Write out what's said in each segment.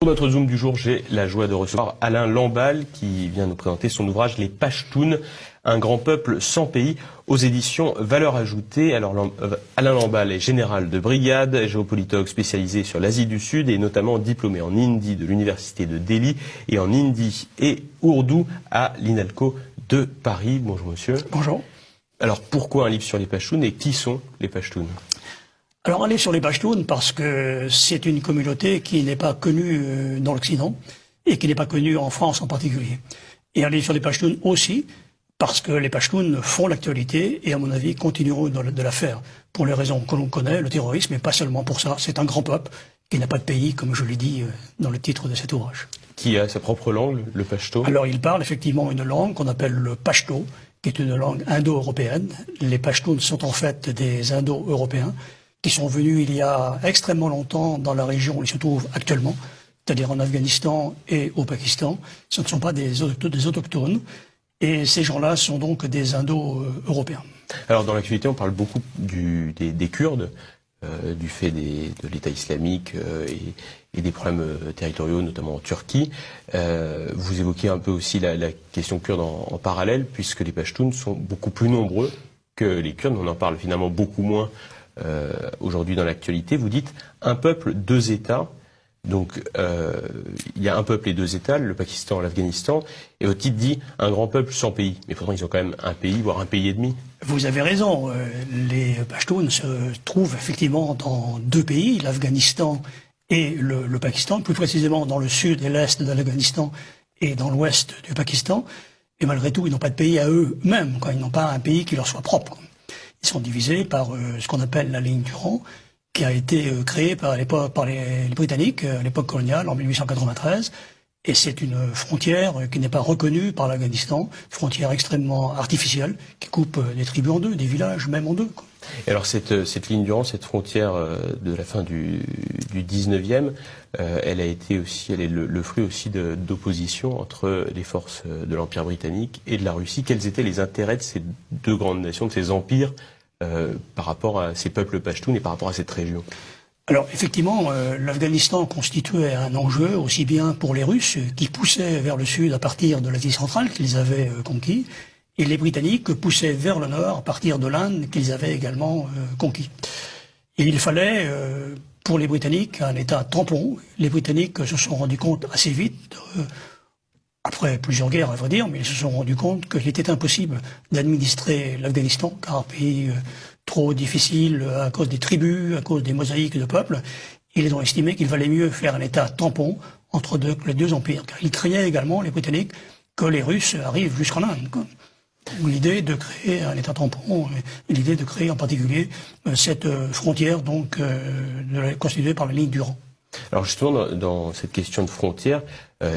Pour notre Zoom du jour, j'ai la joie de recevoir Alain Lamballe qui vient nous présenter son ouvrage Les Pachtuns, un grand peuple sans pays, aux éditions Valeurs Ajoutées. Alors Alain Lamballe est général de brigade, géopolitologue spécialisé sur l'Asie du Sud et notamment diplômé en hindi de l'université de Delhi et en hindi et ourdou à l'INALCO de Paris. Bonjour monsieur. Bonjour. Alors pourquoi un livre sur les Pachtuns et qui sont les Pachtuns ? Alors un livre sur les Pachtuns parce que c'est une communauté qui n'est pas connue dans l'Occident et qui n'est pas connue en France en particulier. Et un livre sur les Pachtuns aussi parce que les Pachtuns font l'actualité et à mon avis continueront de la faire pour les raisons que l'on connaît, le terrorisme, mais pas seulement pour ça. C'est un grand peuple qui n'a pas de pays, comme je l'ai dit dans le titre de cet ouvrage. Qui a sa propre langue, le pachto ? Alors il parle effectivement une langue qu'on appelle le pachto, qui est une langue indo-européenne. Les Pachtuns sont en fait des indo-européens qui sont venus il y a extrêmement longtemps dans la région où ils se trouvent actuellement, c'est-à-dire en Afghanistan et au Pakistan. Ce ne sont pas des autochtones, et ces gens-là sont donc des Indo-européens. Alors dans l'actualité, on parle beaucoup des Kurdes, du fait de l'État islamique et des problèmes territoriaux, notamment en Turquie. Vous évoquez un peu aussi la question kurde en parallèle, puisque les Pachtuns sont beaucoup plus nombreux que les Kurdes, on en parle finalement beaucoup moins aujourd'hui dans l'actualité. Vous dites un peuple, deux États. Donc il y a un peuple et deux États, le Pakistan, l'Afghanistan, et votre titre dit un grand peuple sans pays. Mais pourtant ils ont quand même un pays, voire un pays et demi. Vous avez raison, les Pachtuns se trouvent effectivement dans deux pays, l'Afghanistan et le Pakistan, plus précisément dans le sud et l'est de l'Afghanistan et dans l'ouest du Pakistan. Et malgré tout, ils n'ont pas de pays à eux-mêmes, ils n'ont pas un pays qui leur soit propre. Ils sont divisés par ce qu'on appelle la ligne du Rang, qui a été créée par les Britanniques à l'époque coloniale, en 1893. Et c'est une frontière qui n'est pas reconnue par l'Afghanistan, frontière extrêmement artificielle, qui coupe des tribus en deux, des villages même en deux. Et alors cette ligne du Rang, cette frontière de la fin du 19e, elle a été aussi, elle est le fruit aussi d'opposition entre les forces de l'Empire britannique et de la Russie. Quels étaient les intérêts de ces deux grandes nations, de ces empires, par rapport à ces peuples pachtuns et par rapport à cette région? Alors effectivement, l'Afghanistan constituait un enjeu aussi bien pour les Russes qui poussaient vers le sud à partir de l'Asie centrale qu'ils avaient conquis, et les Britanniques poussaient vers le nord à partir de l'Inde qu'ils avaient également conquis. Et il fallait pour les Britanniques un État tampon. Les Britanniques se sont rendus compte assez vite, après plusieurs guerres à vrai dire, mais ils se sont rendus compte qu'il était impossible d'administrer l'Afghanistan, car un pays trop difficile à cause des tribus, à cause des mosaïques de peuples. Ils ont estimé qu'il valait mieux faire un État tampon entre les deux empires. Car ils craignaient également, les Britanniques, que les Russes arrivent jusqu'en Inde. L'idée de créer un État tampon, l'idée de créer en particulier cette frontière donc constituée par la ligne du Rang. Alors justement, dans cette question de frontière,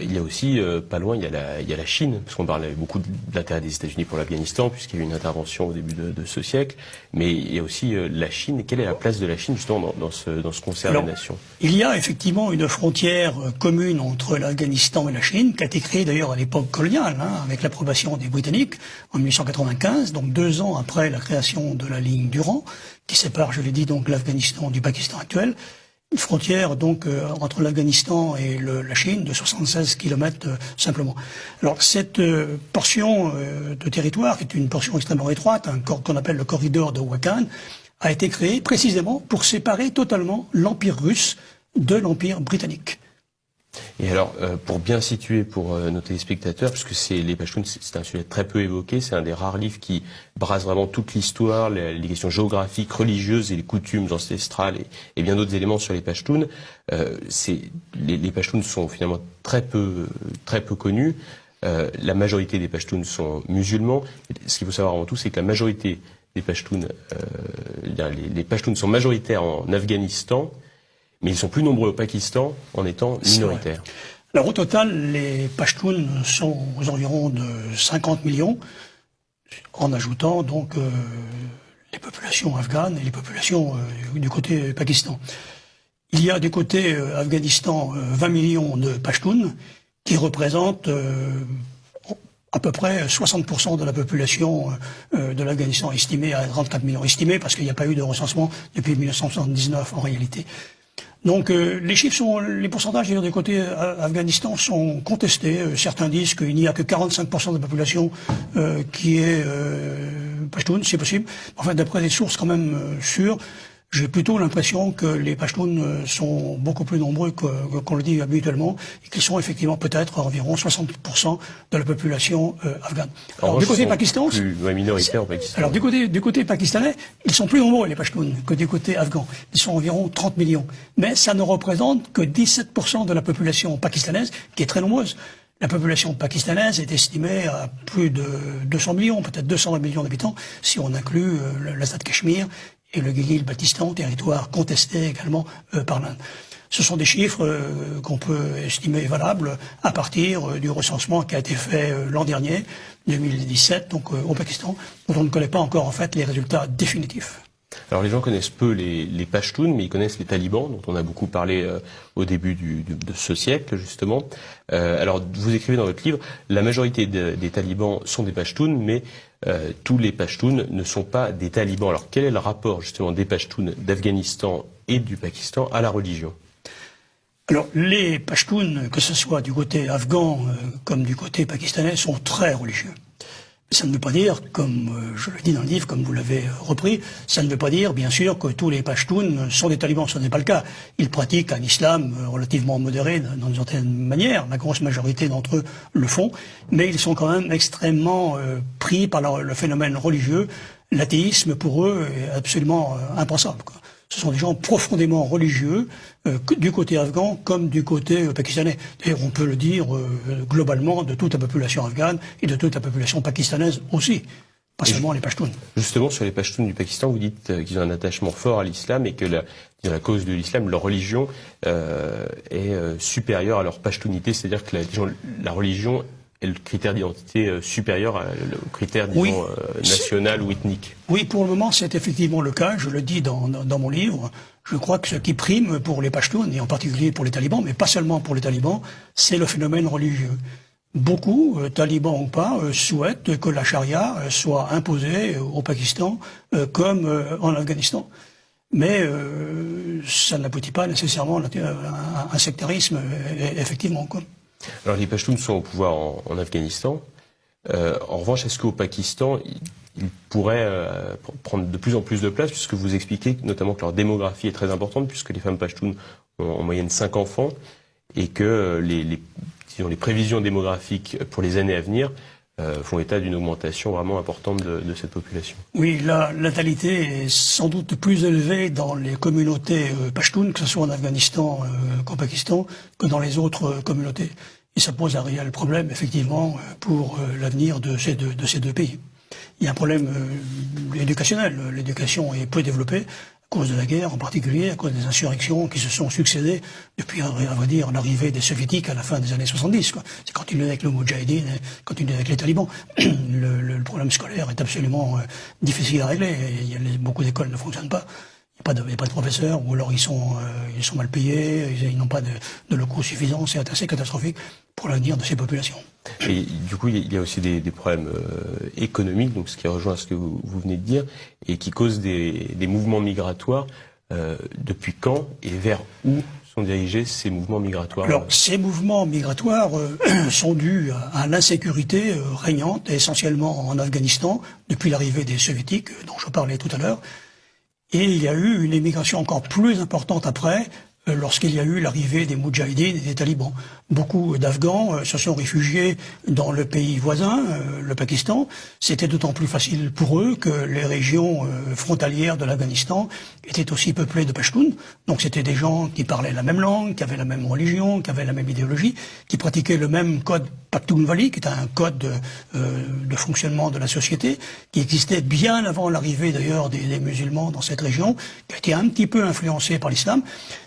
il y a aussi, pas loin, il y a la Chine, parce qu'on parlait beaucoup de l'intérêt des États-Unis pour l'Afghanistan, puisqu'il y a eu une intervention au début de ce siècle, mais il y a aussi la Chine. Quelle est la place de la Chine justement dans ce concert des nations ? Il y a effectivement une frontière commune entre l'Afghanistan et la Chine, qui a été créée d'ailleurs à l'époque coloniale, avec l'approbation des Britanniques en 1895, donc 2 ans après la création de la ligne du Rang, qui sépare, je l'ai dit, donc l'Afghanistan du Pakistan actuel. Une frontière donc entre l'Afghanistan et la Chine de 76 kilomètres simplement. Alors cette portion de territoire, qui est une portion extrêmement étroite, qu'on appelle le corridor de Wakhan, a été créée précisément pour séparer totalement l'Empire russe de l'Empire britannique. Et alors, pour bien situer pour nos téléspectateurs, puisque les Pachtuns, c'est un sujet très peu évoqué, c'est un des rares livres qui brasse vraiment toute l'histoire, les questions géographiques, religieuses et les coutumes ancestrales et bien d'autres éléments sur les Pachtuns. Les Pachtuns sont finalement très peu connus. La majorité des Pachtuns sont musulmans. Ce qu'il faut savoir avant tout, c'est que la majorité des Pachtuns, les Pachtuns sont majoritaires en Afghanistan, mais ils sont plus nombreux au Pakistan en étant minoritaires. Alors au total, les Pachtuns sont aux environs de 50 millions, en ajoutant donc les populations afghanes et les populations du côté Pakistan. Il y a du côté Afghanistan 20 millions de Pachtuns qui représentent à peu près 60% de la population de l'Afghanistan, estimée à 34 millions. Estimée parce qu'il n'y a pas eu de recensement depuis 1979 en réalité. Donc les pourcentages d'ailleurs du côté Afghanistan sont contestés. Certains disent qu'il n'y a que 45% de la population qui est Pashtun, c'est possible. Enfin, d'après des sources quand même sûres, j'ai plutôt l'impression que les Pashtuns sont beaucoup plus nombreux qu'on le dit habituellement et qu'ils sont effectivement peut-être environ 60% de la population afghane. Alors du côté Pakistan, plus minoritaire au Pakistan. Alors du côté pakistanais, ils sont plus nombreux les Pashtuns que du côté afghan. Ils sont environ 30 millions, mais ça ne représente que 17% de la population pakistanaise, qui est très nombreuse. La population pakistanaise est estimée à plus de 200 millions, peut-être 220 millions d'habitants, si on inclut l'Azad Cachemire et le Gilgit-Baltistan, territoire contesté également par l'Inde. Ce sont des chiffres qu'on peut estimer valables à partir du recensement qui a été fait l'an dernier, 2017, donc au Pakistan, dont on ne connaît pas encore en fait les résultats définitifs. Alors les gens connaissent peu les Pashtuns, mais ils connaissent les talibans, dont on a beaucoup parlé au début de ce siècle, justement. Alors vous écrivez dans votre livre, la majorité des talibans sont des Pashtuns, mais tous les Pashtuns ne sont pas des talibans. Alors quel est le rapport justement des Pashtuns d'Afghanistan et du Pakistan à la religion? Alors les Pashtuns, que ce soit du côté afghan comme du côté pakistanais, sont très religieux. Ça ne veut pas dire, comme je le dis dans le livre, comme vous l'avez repris, ça ne veut pas dire, bien sûr, que tous les Pashtuns sont des talibans. Ce n'est pas le cas. Ils pratiquent un islam relativement modéré dans une certaine manière. La grosse majorité d'entre eux le font. Mais ils sont quand même extrêmement pris par le phénomène religieux. L'athéisme, pour eux, est absolument impensable, quoi. Ce sont des gens profondément religieux, du côté afghan comme du côté pakistanais. D'ailleurs, on peut le dire globalement de toute la population afghane et de toute la population pakistanaise aussi, pas seulement les Pashtuns. Justement, sur les Pashtuns du Pakistan, vous dites qu'ils ont un attachement fort à l'islam et que la cause de l'islam, leur religion, est supérieure à leur pashtunité, c'est-à-dire que la religion est le critère d'identité supérieur au critère, disons, national ou ethnique. Oui, pour le moment, c'est effectivement le cas. Je le dis dans mon livre. Je crois que ce qui prime pour les Pashtuns, et en particulier pour les talibans, mais pas seulement pour les talibans, c'est le phénomène religieux. Beaucoup, talibans ou pas, souhaitent que la charia soit imposée au Pakistan comme en Afghanistan. Mais ça n'aboutit pas nécessairement à un sectarisme, effectivement, quoi. Alors les Pashtuns sont au pouvoir en Afghanistan. En revanche, est-ce qu'au Pakistan, ils pourraient prendre de plus en plus de place, puisque vous expliquez notamment que leur démographie est très importante, puisque les femmes Pashtuns ont en moyenne 5 enfants, et que les prévisions démographiques pour les années à venir font état d'une augmentation vraiment importante de cette population. Oui, la natalité est sans doute plus élevée dans les communautés Pashtuns, que ce soit en Afghanistan qu'au Pakistan, que dans les autres communautés. Et ça pose un réel problème, effectivement, pour l'avenir de ces deux pays. Il y a un problème éducationnel. L'éducation est peu développée à cause de la guerre, en particulier à cause des insurrections qui se sont succédées depuis, à vrai dire, l'arrivée des soviétiques à la fin des années 70. C'est continué avec le Moudjahidine, continué avec les talibans. Le problème scolaire est absolument difficile à régler. Beaucoup d'écoles ne fonctionnent pas. Il n'y a pas de professeurs, ou alors ils sont mal payés, ils n'ont pas de locaux suffisants. C'est assez catastrophique pour l'avenir de ces populations. Et du coup, il y a aussi des problèmes économiques, donc ce qui rejoint ce que vous venez de dire, et qui causent des mouvements migratoires. Depuis quand et vers où sont dirigés ces mouvements migratoires? Alors, ces mouvements migratoires sont dus à l'insécurité régnante, essentiellement en Afghanistan, depuis l'arrivée des soviétiques, dont je parlais tout à l'heure. Et il y a eu une émigration encore plus importante après, lorsqu'il y a eu l'arrivée des Moudjahidines et des talibans. Beaucoup d'Afghans se sont réfugiés dans le pays voisin, le Pakistan. C'était d'autant plus facile pour eux que les régions frontalières de l'Afghanistan étaient aussi peuplées de Pashtuns. Donc c'était des gens qui parlaient la même langue, qui avaient la même religion, qui avaient la même idéologie, qui pratiquaient le même code Pakhtunwali, qui est un code de fonctionnement de la société, qui existait bien avant l'arrivée d'ailleurs des musulmans dans cette région, qui a été un petit peu influencé par l'islam.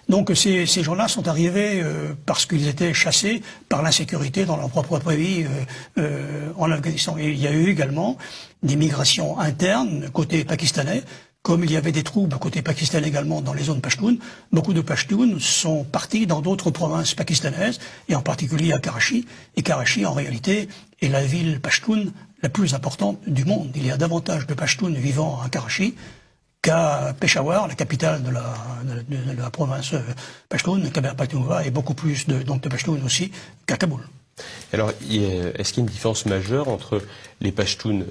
Donc ces gens-là sont arrivés parce qu'ils étaient chassés par l'insécurité dans leur propre pays en Afghanistan. Et il y a eu également des migrations internes côté pakistanais, comme il y avait des troubles côté pakistanais également dans les zones Pashtuns. Beaucoup de Pashtuns sont partis dans d'autres provinces pakistanaises, et en particulier à Karachi. Et Karachi, en réalité, est la ville Pashtun la plus importante du monde. Il y a davantage de Pashtuns vivant à Karachi qu'à Peshawar, la capitale de la province Pashtun, Khyber Pakhtunkhwa, et beaucoup plus de Pashtuns aussi qu'à Kaboul. Alors, est-ce qu'il y a une différence majeure entre les Pashtuns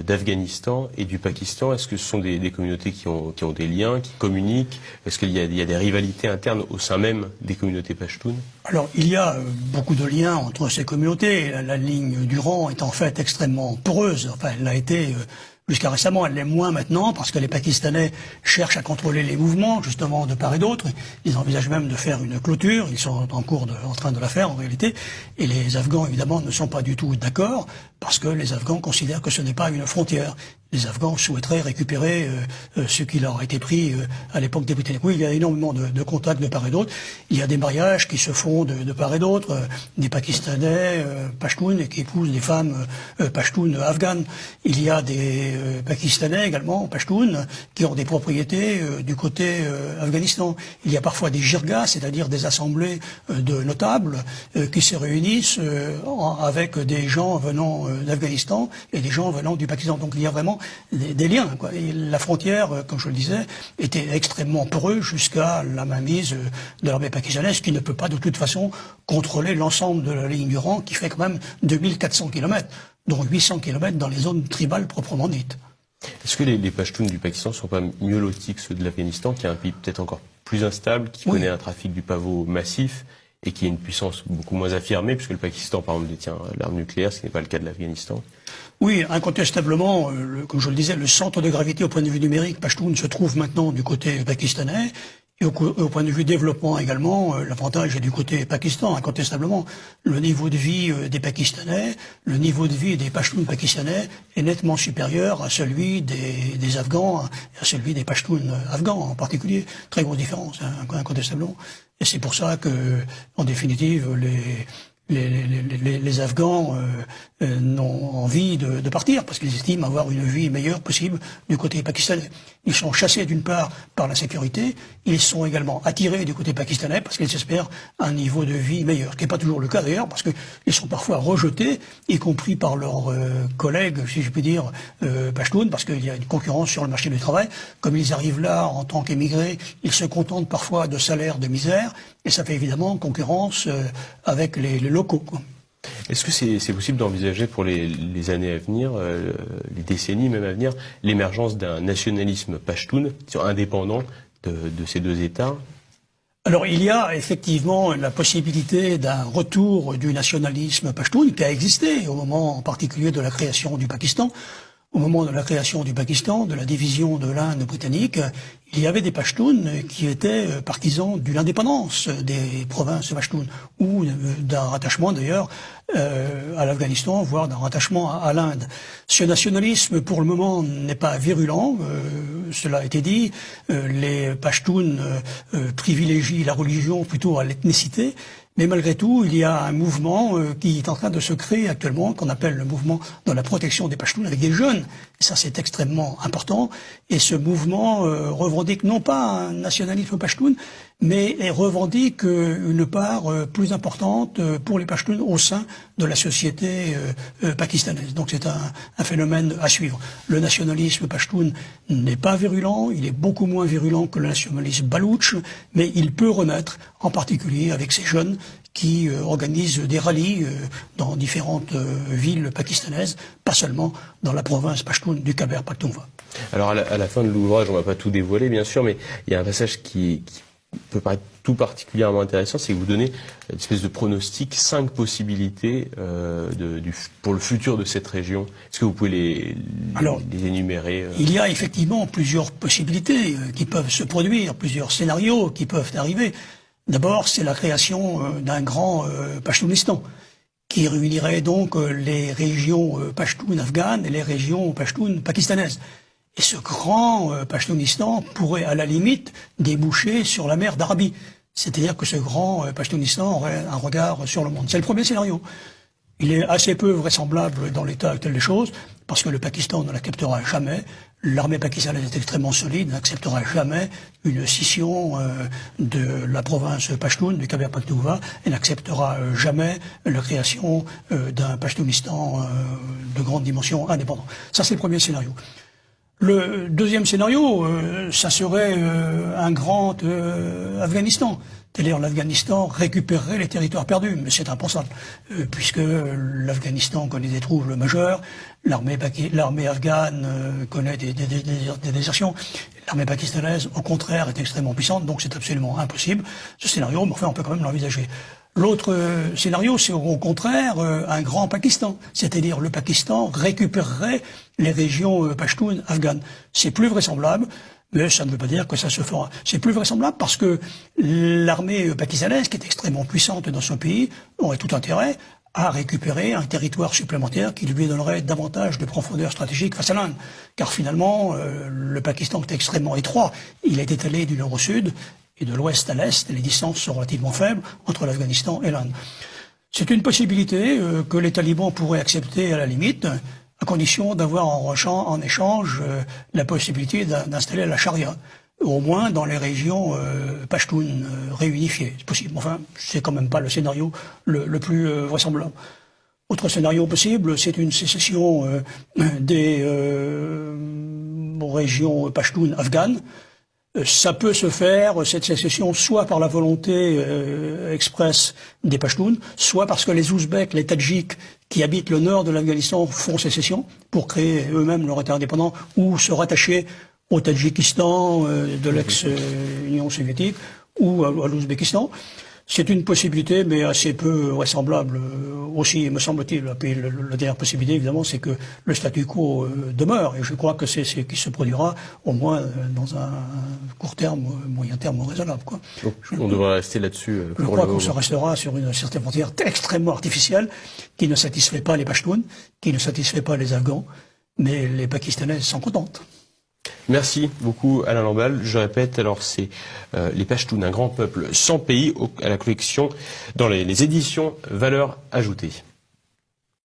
d'Afghanistan et du Pakistan? Est-ce que ce sont des communautés qui ont des liens, qui communiquent? Est-ce qu'il y a des rivalités internes au sein même des communautés Pashtuns? Alors, il y a beaucoup de liens entre ces communautés. La ligne du rang est en fait extrêmement poreuse. Enfin, elle l'a été jusqu'à récemment, elle l'est moins maintenant, parce que les Pakistanais cherchent à contrôler les mouvements, justement, de part et d'autre. Ils envisagent même de faire une clôture. Ils sont en train de la faire, en réalité. Et les Afghans, évidemment, ne sont pas du tout d'accord, parce que les Afghans considèrent que ce n'est pas une frontière. Les Afghans souhaiteraient récupérer ce qui leur a été pris à l'époque des Britanniques. Oui, il y a énormément de contacts de part et d'autre. Il y a des mariages qui se font de part et d'autre, des Pakistanais Pashtuns qui épousent des femmes Pashtuns afghanes. Il y a des Pakistanais également, Pashtuns, qui ont des propriétés du côté Afghanistan. Il y a parfois des jirgas, c'est-à-dire des assemblées de notables qui se réunissent avec des gens venant d'Afghanistan et des gens venant du Pakistan. Donc il y a vraiment des liens, quoi. Et la frontière, comme je le disais, était extrêmement poreuse jusqu'à la mainmise de l'armée pakistanaise, qui ne peut pas de toute façon contrôler l'ensemble de la ligne du rang, qui fait quand même 2400 km, dont 800 km dans les zones tribales proprement dites. Est-ce que les Pashtuns du Pakistan sont pas mieux lotis que ceux de l'Afghanistan, qui est un pays peut-être encore plus instable, qui connaît un trafic du pavot massif et qui a une puissance beaucoup moins affirmée, puisque le Pakistan, par exemple, détient l'arme nucléaire, ce qui n'est pas le cas de l'Afghanistan? Oui, incontestablement, comme je le disais, le centre de gravité au point de vue numérique, Pashtun, se trouve maintenant du côté pakistanais. Et au point de vue développement également, l'avantage est du côté Pakistan, incontestablement. Le niveau de vie des Pakistanais, le niveau de vie des Pashtuns pakistanais est nettement supérieur à celui des Afghans, à celui des Pashtuns afghans en particulier. Très grosse différence, incontestablement. Et c'est pour ça que, en définitive, les Afghans n'ont envie de partir, parce qu'ils estiment avoir une vie meilleure possible du côté pakistanais. Ils sont chassés d'une part par la sécurité, ils sont également attirés du côté pakistanais parce qu'ils espèrent un niveau de vie meilleur, ce qui n'est pas toujours le cas d'ailleurs, parce qu'ils sont parfois rejetés, y compris par leurs collègues, si je puis dire, Pashtuns, parce qu'il y a une concurrence sur le marché du travail. Comme ils arrivent là en tant qu'émigrés, ils se contentent parfois de salaires de misère, et ça fait évidemment concurrence avec les locaux, quoi. Est-ce que c'est possible d'envisager pour les années à venir, les décennies même à venir, l'émergence d'un nationalisme pashtun indépendant de ces deux États? Alors il y a effectivement la possibilité d'un retour du nationalisme pashtun qui a existé au moment en particulier de la création du Pakistan. Au moment de la création du Pakistan, de la division de l'Inde britannique, il y avait des Pashtuns qui étaient partisans de l'indépendance des provinces Pashtuns, ou d'un rattachement d'ailleurs à l'Afghanistan, voire d'un rattachement à l'Inde. Ce nationalisme, pour le moment, n'est pas virulent, cela a été dit. Les Pashtuns privilégient la religion plutôt à l'ethnicité. Mais malgré tout, il y a un mouvement qui est en train de se créer actuellement, qu'on appelle le mouvement de la protection des Pashtuns, avec des jeunes. Et ça, c'est extrêmement important. Et ce mouvement revendique non pas un nationalisme pashtun, mais revendique une part plus importante pour les Pashtuns au sein de la société pakistanaise. Donc c'est un phénomène à suivre. Le nationalisme pashtun n'est pas virulent, il est beaucoup moins virulent que le nationalisme baloutche, mais il peut renaître, en particulier avec ces jeunes qui organisent des rallyes dans différentes villes pakistanaises, pas seulement dans la province pashtun du Khyber Pakhtunkhwa. Alors à la fin de l'ouvrage, on ne va pas tout dévoiler bien sûr, mais il y a un passage qui peut paraître tout particulièrement intéressant, c'est que vous donnez une espèce de pronostic, 5 possibilités pour le futur de cette région. Est-ce que vous pouvez les énumérer Il y a effectivement plusieurs possibilités qui peuvent se produire, plusieurs scénarios qui peuvent arriver. D'abord, c'est la création d'un grand Pashtunistan, qui réunirait donc les régions Pashtun afghanes et les régions Pashtun pakistanaises. Et ce grand Pashtunistan pourrait à la limite déboucher sur la mer d'Arabie. C'est-à-dire que ce grand Pashtunistan aurait un regard sur le monde. C'est le premier scénario. Il est assez peu vraisemblable dans l'état actuel des choses, parce que le Pakistan ne l'acceptera jamais. L'armée pakistanaise est extrêmement solide, n'acceptera jamais une scission de la province Pashtun, du Khyber Pakhtunkhwa, et n'acceptera jamais la création d'un Pashtunistan de grande dimension indépendant. Ça, c'est le premier scénario. Le deuxième scénario, ça serait un grand Afghanistan. C'est-à-dire l'Afghanistan récupérerait les territoires perdus, mais c'est impensable, puisque l'Afghanistan connaît des troubles majeurs, l'armée afghane connaît des désertions, l'armée pakistanaise, au contraire, est extrêmement puissante, donc c'est absolument impossible, ce scénario, mais enfin on peut quand même l'envisager. L'autre scénario, c'est au contraire un grand Pakistan, c'est-à-dire le Pakistan récupérerait les régions pashtunes afghanes. C'est plus vraisemblable, mais ça ne veut pas dire que ça se fera. C'est plus vraisemblable parce que l'armée pakistanaise, qui est extrêmement puissante dans son pays, aurait tout intérêt à récupérer un territoire supplémentaire qui lui donnerait davantage de profondeur stratégique face à l'Inde. Car finalement, le Pakistan est extrêmement étroit. Il est étalé du nord au sud et de l'ouest à l'est. Les distances sont relativement faibles entre l'Afghanistan et l'Inde. C'est une possibilité que les talibans pourraient accepter à la limite, à condition d'avoir en échange la possibilité d'installer la charia, au moins dans les régions pashtunes réunifiées. C'est possible. Enfin, c'est quand même pas le scénario le plus vraisemblable. Autre scénario possible, c'est une sécession des régions pashtunes afghanes. Ça peut se faire, cette sécession, soit par la volonté expresse des Pashtuns, soit parce que les Ouzbeks, les Tadjiks, qui habitent le nord de l'Afghanistan, font sécession pour créer eux-mêmes leur État indépendant ou se rattacher au Tadjikistan de l'ex-Union soviétique ou à l'Ouzbékistan. C'est une possibilité, mais assez peu vraisemblable aussi, me semble-t-il. Et puis la dernière possibilité, évidemment, c'est que le statu quo demeure. Et je crois que c'est ce qui se produira, au moins dans un court terme, moyen terme raisonnable, quoi. Donc, on devrait rester là-dessus. Je crois qu'on se restera sur une certaine frontière extrêmement artificielle, qui ne satisfait pas les Pashtuns, qui ne satisfait pas les Afghans, mais les Pakistanais s'en contentent. Merci beaucoup Alain Lamballe. Je répète, alors c'est les Pashtuns, un grand peuple sans pays, à la collection dans les éditions Valeurs Ajoutées.